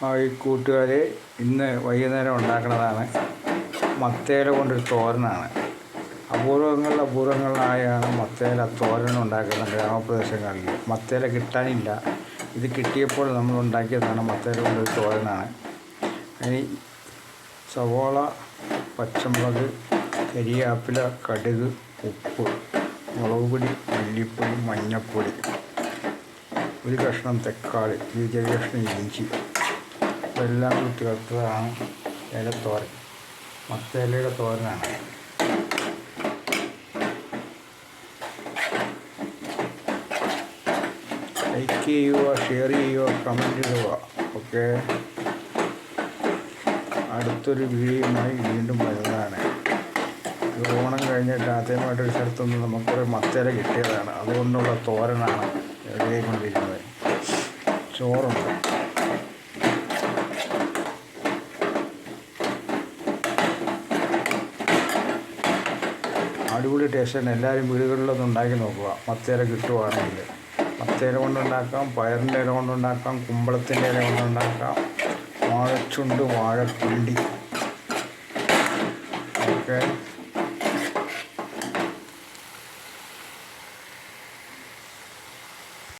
ഈ കൂട്ടുകാരെ ഇന്ന് വൈകുന്നേരം ഉണ്ടാക്കുന്നതാണ് മത്തയില കൊണ്ടൊരു തോരനാണ്. അപൂർവങ്ങളിലായാണ് മത്തയില തോരൻ ഉണ്ടാക്കുന്നത് ഗ്രാമപ്രദേശങ്ങളിൽ. മത്തയില കിട്ടാനില്ല. ഇത് കിട്ടിയപ്പോൾ നമ്മൾ ഉണ്ടാക്കിയതാണ്. മത്തയില കൊണ്ടൊരു തോരനാണ്. ഇനി സവോള, പച്ചമുളക്, കരിയാപ്പില, കടുക്, ഉപ്പ്, മുളക് പൊടി, മല്ലിപ്പൊടി, മഞ്ഞൾപ്പൊടി, ഒരു കഷ്ണം തക്കാളി, ഒരു ചെറിയ കഷ്ണം ഇഞ്ചി, ഇതെല്ലാം കൂടി ചേർത്തതാണ് ഇലത്തോരൻ. മത്തയിലയുടെ തോരനാണ്. ലൈക്ക് ചെയ്യുക, ഷെയർ ചെയ്യുക, കമൻറ്റ് ഇടുക. ഓക്കെ, അടുത്തൊരു വീഡിയോയുമായി വീണ്ടും വരുന്നതാണ്. ഓണം കഴിഞ്ഞിട്ട് ആദ്യമായിട്ടൊരു സ്ഥലത്തുനിന്ന് നമുക്കൊരു മത്തയില കിട്ടിയതാണ്. അതുകൊണ്ടുള്ള തോരനാണ് എഴുതിക്കൊണ്ടിരിക്കുന്നത്. ചോറുണ്ട്. അടിപൊളി ടേസ്റ്റാണ്. എല്ലാവരും വീടുകളിലൊന്നും ഉണ്ടാക്കി നോക്കുക. മത്തയില കിട്ടുവാണെങ്കിൽ മത്തയില കൊണ്ടുണ്ടാക്കാം, പയറിൻ്റെ ഇല കൊണ്ടുണ്ടാക്കാം, കുമ്പളത്തിൻ്റെ ഇല കൊണ്ടുണ്ടാക്കാം, വാഴച്ചുണ്ട്, വാഴപ്പിണ്ടി. ഓക്കെ.